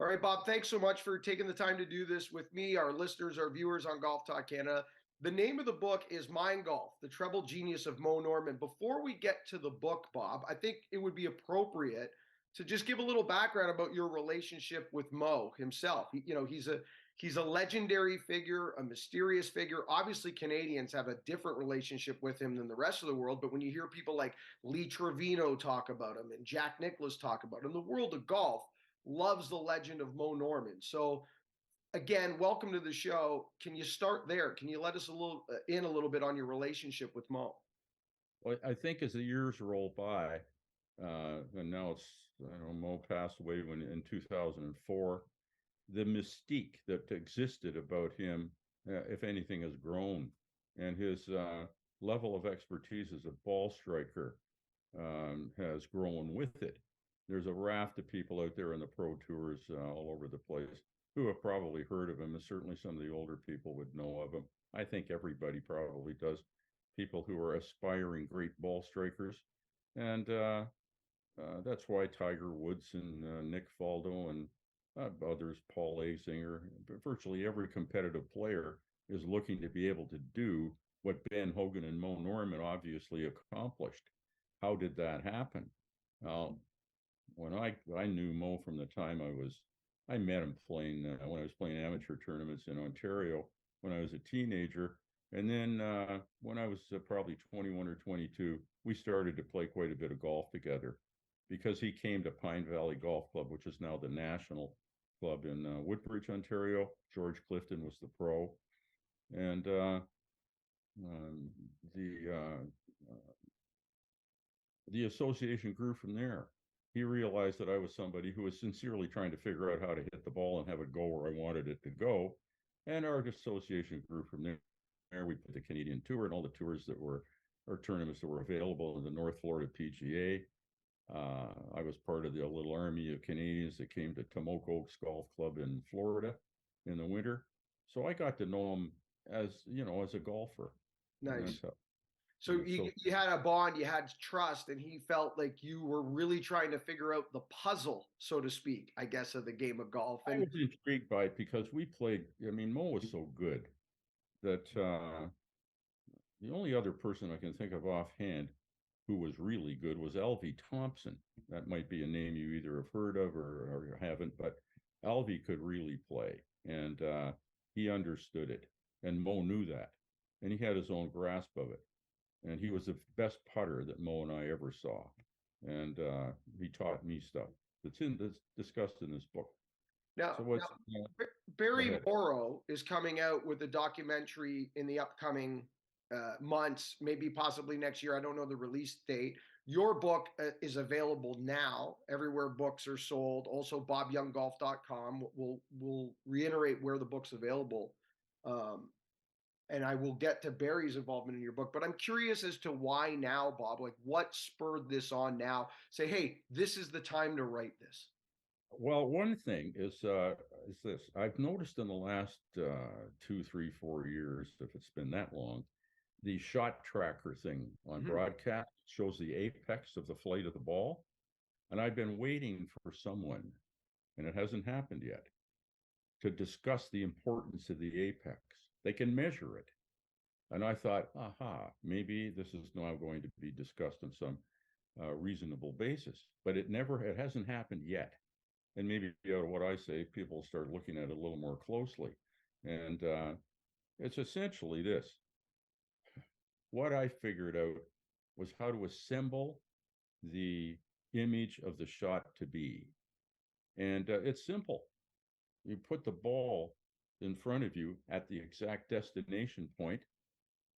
All right, Bob, thanks so much for taking the time to do this with me, our listeners, our viewers on Golf Talk Canada. The name of the book is Mind Golf, The Treble Genius of Mo Norman. Before we get to the book, Bob, I think it would be appropriate to just give a little background about your relationship with Mo himself. He's a legendary figure, a mysterious figure. Obviously, Canadians have a different relationship with him than the rest of the world, but when you hear people like Lee Trevino talk about him and Jack Nicklaus talk about him, the world of golf loves the legend of Mo Norman. So again, welcome to the show. Can you start there? Can you let us a little bit on your relationship with Mo? Well, I think as the years roll by, and now Mo passed away in 2004. The mystique that existed about him, if anything, has grown, and his level of expertise as a ball striker has grown with it. There's a raft of people out there in the pro tours all over the place who have probably heard of him, and certainly some of the older people would know of him. I think everybody probably does. People who are aspiring great ball strikers, and that's why Tiger Woods and Nick Faldo and others, Paul Azinger, virtually every competitive player is looking to be able to do what Ben Hogan and Mo Norman obviously accomplished. How did that happen? When I knew Mo from the time I met him playing when I was playing amateur tournaments in Ontario when I was a teenager, and then when I was probably 21 or 22, we started to play quite a bit of golf together, because he came to Pine Valley Golf Club, which is now the National Club in Woodbridge, Ontario. George Clifton was the pro, and the association grew from there. He realized that I was somebody who was sincerely trying to figure out how to hit the ball and have it go where I wanted it to go, and our association grew from there. We put the Canadian Tour and all the tours that were, or tournaments that were available in the North Florida PGA. I was part of the little army of Canadians that came to Tomoke Oaks Golf Club in Florida in the winter. So I got to know him as a golfer. Nice. And, So you had a bond, you had trust, and he felt like you were really trying to figure out the puzzle, so to speak, I guess, of the game of golf. I And was intrigued by it because we played. I mean, Mo was so good that the only other person I can think of offhand who was really good was Alvy Thompson. That might be a name you either have heard of or haven't, but Alvy could really play, and he understood it, and Mo knew that, and he had his own grasp of it, and he was the best putter that Mo and I ever saw, and he taught me stuff that's discussed in this book. now, So what's Barry Morrow is coming out with a documentary in the upcoming months, maybe possibly next year. I don't know the release date. Your book is available now everywhere books are sold. Also, bobyounggolf.com. We'll reiterate where the book's available. And I will get to Barry's involvement in your book. But I'm curious as to why now, Bob. Like, what spurred this on now? Say, hey, this is the time to write this. Well, one thing is this. I've noticed in the last 2, 3, 4 years, if it's been that long, the shot tracker thing on broadcast shows the apex of the flight of the ball. And I've been waiting for someone, and it hasn't happened yet, to discuss the importance of the apex. They can measure it. And I thought, aha, maybe this is now going to be discussed on some reasonable basis. But it hasn't happened yet. And maybe out of what I say, people start looking at it a little more closely. And it's essentially this. What I figured out was how to assemble the image of the shot to be. And it's simple. You put the ball in front of you at the exact destination point,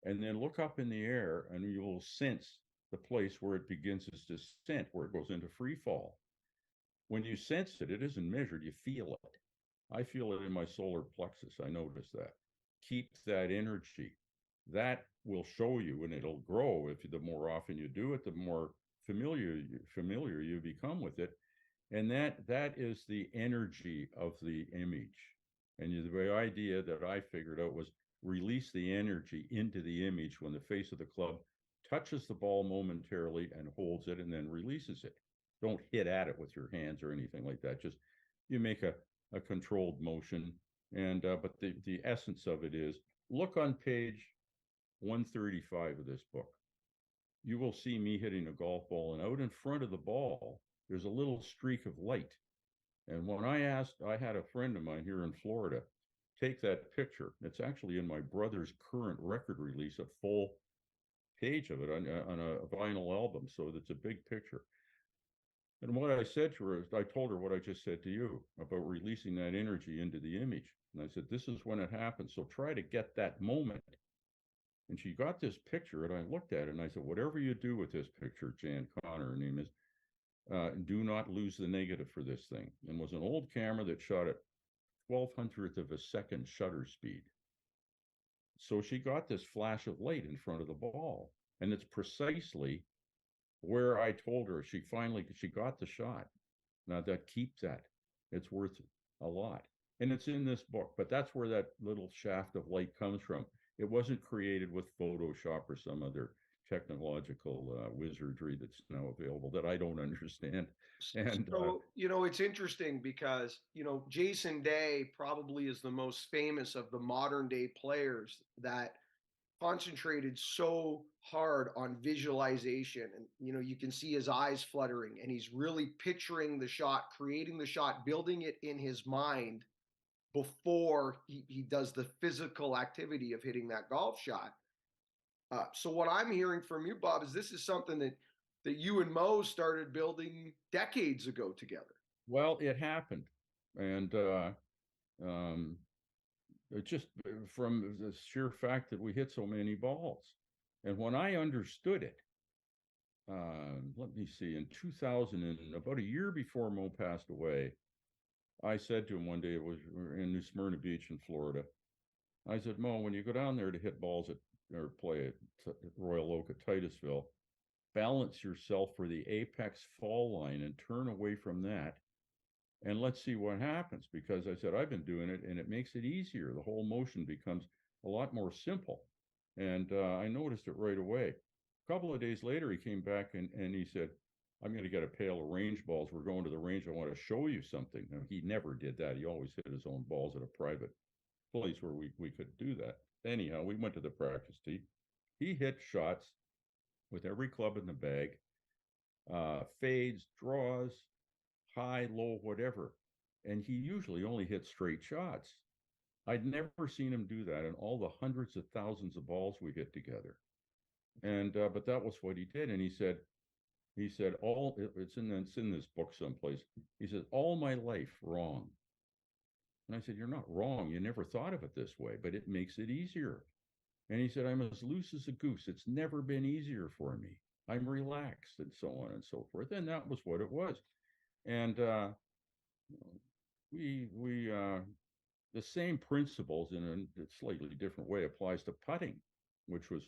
and then look up in the air, and you will sense the place where it begins its descent, where it goes into free fall. When you sense it, it isn't measured, you feel it. I feel it in my solar plexus. I notice that. Keep that energy. That will show you, and it'll grow. If the more often you do it, the more familiar you become with it. And that is the energy of the image. And the idea that I figured out was release the energy into the image when the face of the club touches the ball momentarily and holds it and then releases it. Don't hit at it with your hands or anything like that. Just you make a a controlled motion. And but the essence of it is, look on page 135 of this book. You will see me hitting a golf ball, and out in front of the ball, there's a little streak of light. And when I had a friend of mine here in Florida take that picture. It's actually in my brother's current record release, a full page of it on a vinyl album. So it's a big picture. And what I said to her is, I told her what I just said to you about releasing that energy into the image. And I said, this is when it happens. So try to get that moment. And she got this picture, and I looked at it, and I said, whatever you do with this picture, Jan Connor, her name is, do not lose the negative for this thing. And it was an old camera that shot at 1200th of a second shutter speed. So she got this flash of light in front of the ball. And it's precisely where I told her she got the shot. Now that keep that. It's worth a lot. And it's in this book, but that's where that little shaft of light comes from. It wasn't created with Photoshop or some other technological wizardry that's now available that I don't understand. And So, it's interesting because, Jason Day probably is the most famous of the modern day players that concentrated so hard on visualization. And, you can see his eyes fluttering and he's really picturing the shot, creating the shot, building it in his mind before he does the physical activity of hitting that golf shot. So what I'm hearing from you, Bob, is this is something that you and Mo started building decades ago together. well, it happened. And um, it just from the sheer fact that we hit so many balls. And when I understood it, let me see, in 2000, and about a year before Mo passed away, I said to him one day, it was in New Smyrna Beach in Florida. I said, Mo, when you go down there to hit balls at or play at Royal Oak at Titusville, balance yourself for the apex fall line and turn away from that. And let's see what happens. Because I said, I've been doing it and it makes it easier. The whole motion becomes a lot more simple. And I noticed it right away. A couple of days later, he came back and he said, I'm going to get a pail of range balls. We're going to the range. I want to show you something. Now, he never did that. He always hit his own balls at a private place where we could do that. Anyhow, we went to the practice tee. He hit shots with every club in the bag, fades, draws, high, low, whatever. And he usually only hit straight shots. I'd never seen him do that in all the hundreds of thousands of balls we hit together. And but that was what he did. And he said all it's in this book someplace. He said all my life wrong. And I said, you're not wrong. You never thought of it this way, but it makes it easier. And he said, I'm as loose as a goose. It's never been easier for me. I'm relaxed, and so on and so forth. And that was what it was. And we the same principles in a slightly different way applies to putting, which was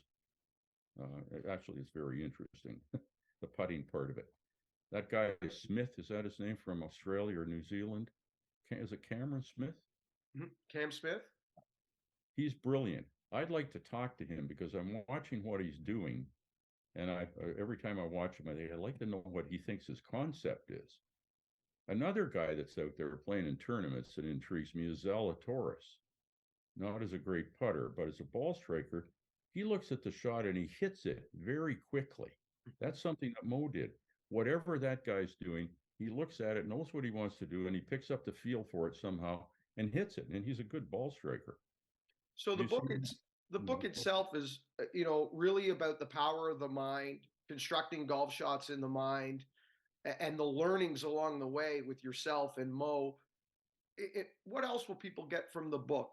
actually it's very interesting. The putting part of it. That guy Smith, is that his name, from Australia or New Zealand? Is it Cameron Smith? Cam Smith? He's brilliant. I'd like to talk to him because I'm watching what he's doing, and every time I watch him, I think I'd like to know what he thinks his concept is. Another guy that's out there playing in tournaments that intrigues me is Zalatoris. Not as a great putter, but as a ball striker, he looks at the shot and he hits it very quickly. That's something that Mo did. Whatever that guy's doing, he looks at it, knows what he wants to do, and he picks up the feel for it somehow and hits it. And he's a good ball striker. So You see the book itself is really about the power of the mind, constructing golf shots in the mind, and the learnings along the way with yourself and Mo. What else will people get from the book,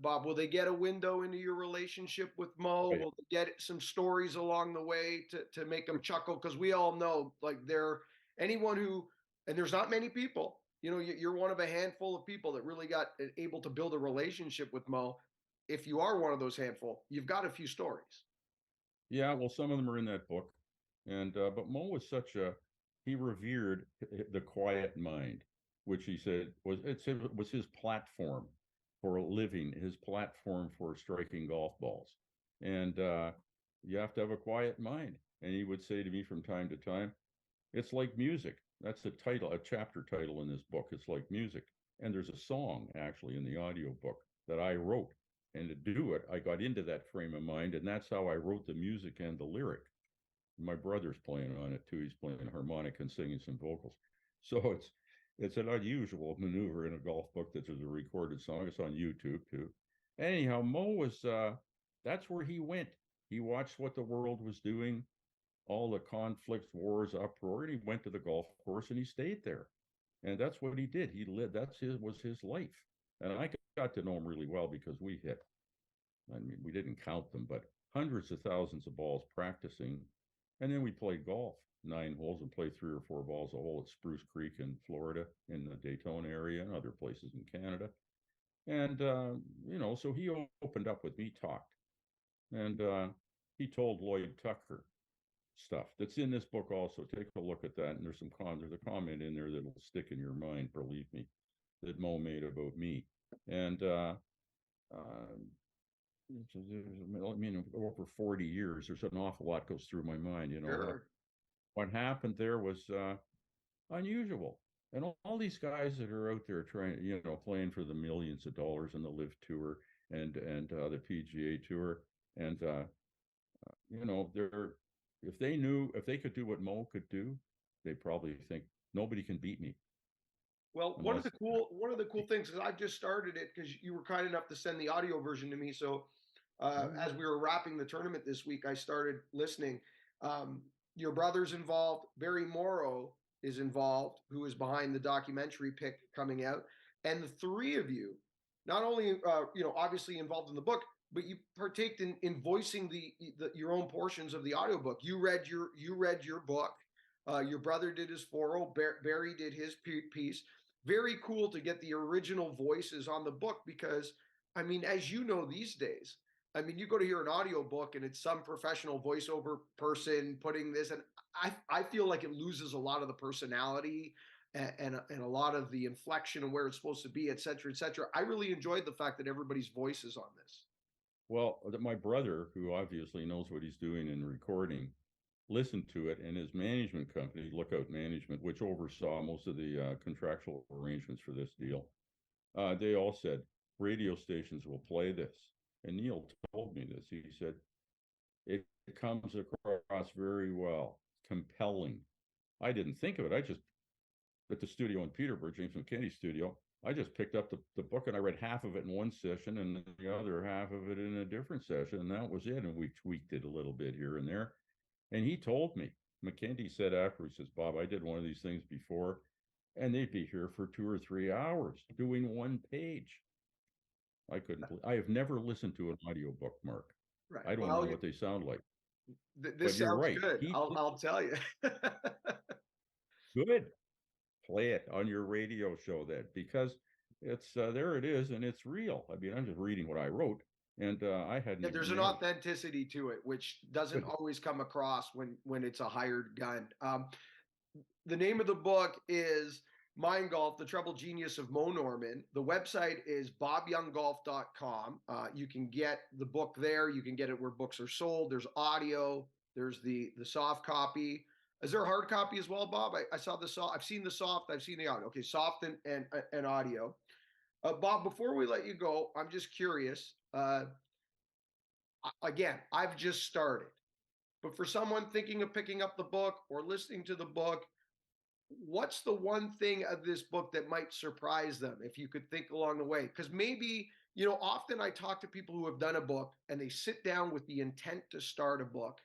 Bob? Will they get a window into your relationship with Mo? Oh, yeah. Will they get some stories along the way to make them chuckle? Because we all know, like, anyone who, and there's not many people. You're one of a handful of people that really got able to build a relationship with Mo. If you are one of those handful, you've got a few stories. Yeah, well, some of them are in that book. And but Mo was he revered the quiet mind, which he said was his platform for a living, his platform for striking golf balls. And you have to have a quiet mind. And he would say to me from time to time, it's like music. That's a chapter title in this book. It's like music. And there's a song actually in the audiobook that I wrote. And to do it, I got into that frame of mind, and that's how I wrote the music and the lyric. My brother's playing on it too. He's playing harmonica and singing some vocals. So it's an unusual maneuver in a golf book that there's a recorded song. It's on YouTube too. Anyhow, Mo was that's where he went. He watched what the world was doing, all the conflicts, wars, uproar, and he went to the golf course and he stayed there. And that's what he did. He lived, that's his was his life. And I got to know him really well because we hit, I mean, we didn't count them, but hundreds of thousands of balls practicing. And then we played golf, 9 holes, and played 3 or 4 balls a hole at Spruce Creek in Florida, in the Daytona area, and other places in Canada. And, so he opened up with me, talked. And he told Lloyd Tucker stuff that's in this book also. Take a look at that. And there's a comment in there that'll stick in your mind, believe me, that Mo made about me. And I mean, over 40 years, there's an awful lot goes through my mind. Sure. What happened there was unusual. And all these guys that are out there trying, playing for the millions of dollars in the Live Tour and the PGA Tour, and they're if they could do what Mo could do, they probably think nobody can beat me Well, unless. one of the cool things is I've just started it because you were kind enough to send the audio version to me. So as we were wrapping the tournament this week, I started listening. Your brother's involved. Barry Morrow is involved, who is behind the documentary pick coming out, and the three of you, not only obviously involved in the book, but you partaked in voicing the your own portions of the audiobook. You read your book. Your brother did his 4 Barry did his piece. Very cool to get the original voices on the book because, I mean, as you know, these days, I mean, you go to hear an audio book and it's some professional voiceover person putting this, and I feel like it loses a lot of the personality and a lot of the inflection and where it's supposed to be, et cetera, et cetera. I really enjoyed the fact that everybody's voice is on this. Well, my brother, who obviously knows what he's doing in recording, listened to it, and his management company, Lookout Management, which oversaw most of the contractual arrangements for this deal, they all said radio stations will play this. And Neil told me this. He said it comes across very well, compelling. I didn't think of it. I just at the studio in Peterborough, James McKinney's studio. I just picked up the book and I read half of it in one session and the other half of it in a different session, and that was it. And we tweaked it a little bit here and there. And he told me, McKendy said after, he says, Bob, I did one of these things before, and they'd be here for 2 or 3 hours doing one page. I couldn't believe, I have never listened to an audiobook, Mark. Right. I don't Well, know what they sound like. this But you're sounds right. good. I'll tell you. Good. Play it on your radio show then, because it's there it is, and it's real. I mean, I'm just reading what I wrote, and I hadn't Yeah, even there's an managed. authenticity to it, which doesn't Good. always come across when it's a hired gun. The name of the book is Mind Golf, The Treble Genius of Mo Norman. The website is bobyounggolf.com. You can get the book there. You can get it where books are sold. There's audio. There's the soft copy. Is there a hard copy as well, Bob? I saw the soft. I've seen the soft. I've seen the audio. Okay, soft and audio. Bob, before we let you go, I'm just curious. Again, I've just started, but for someone thinking of picking up the book or listening to the book, what's the one thing of this book that might surprise them if you could think along the way? Because maybe, often I talk to people who have done a book and they sit down with the intent to start a book,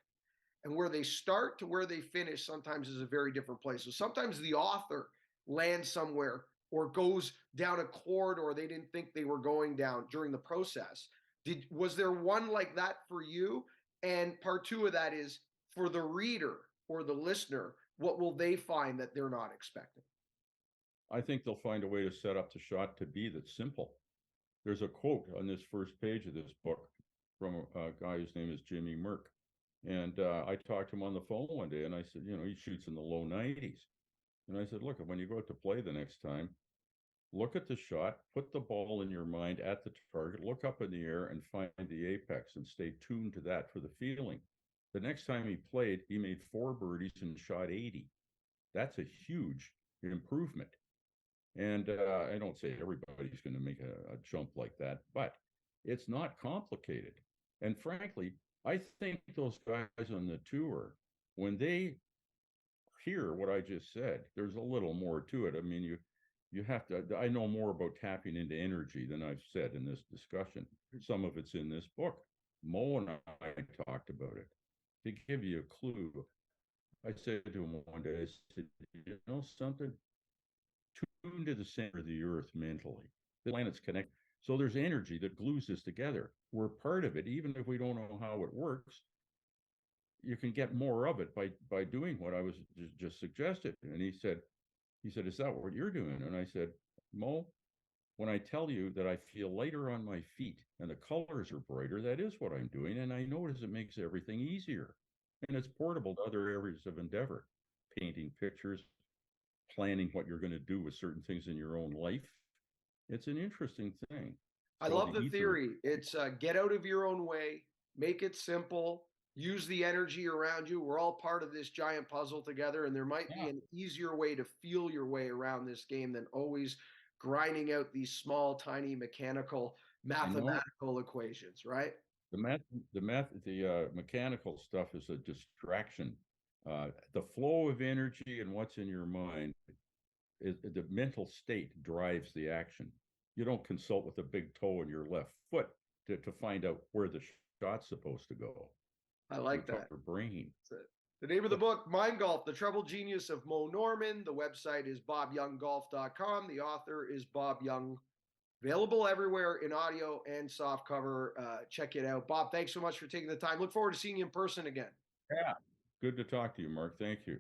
and where they start to where they finish sometimes is a very different place. So sometimes the author lands somewhere or goes down a corridor they didn't think they were going down during the process. Was there one like that for you? And part two of that is for the reader or the listener, what will they find that they're not expecting? I think they'll find a way to set up the shot to be that's simple. There's a quote on this first page of this book from a guy whose name is Jimmy Merck. And I talked to him on the phone one day, and I said, he shoots in the low 90s. And I said, look, when you go out to play the next time, look at the shot, put the ball in your mind at the target, look up in the air and find the apex and stay tuned to that for the feeling. The next time he played, he made 4 birdies and shot 80. That's a huge improvement. And I don't say everybody's going to make a jump like that, but it's not complicated. And frankly, I think those guys on the tour, when they hear what I just said, there's a little more to it. I mean, you have to. I know more about tapping into energy than I've said in this discussion. Some of it's in this book. Mo and I talked about it. To give you a clue, I said to him one day, I said, you know something? Tune to the center of the earth mentally. The planets connect. So there's energy that glues us together. We're part of it, even if we don't know how it works. You can get more of it by doing what I was just suggested. And he said, is that what you're doing? And I said, Mo, when I tell you that I feel lighter on my feet and the colors are brighter, that is what I'm doing. And I notice it makes everything easier. And it's portable to other areas of endeavor, painting pictures, planning what you're going to do with certain things in your own life. It's an interesting thing. I So love the the ether, theory. It's get out of your own way, make it simple, use the energy around you. We're all part of this giant puzzle together, and there might be yeah, an easier way to feel your way around this game than always grinding out these small, tiny mechanical, I know mathematical equations, right? the mechanical stuff is a distraction. The flow of energy and what's in your mind the mental state drives the action. You don't consult with the big toe in your left foot to find out where the shot's supposed to go. I You like talk that. your brain. The name of the book, Mind Golf, The Troubled Genius of Mo Norman. The website is bobyounggolf.com. The author is Bob Young. Available everywhere in audio and soft cover. Check it out. Bob, thanks so much for taking the time. Look forward to seeing you in person again. Yeah. Good to talk to you, Mark. Thank you.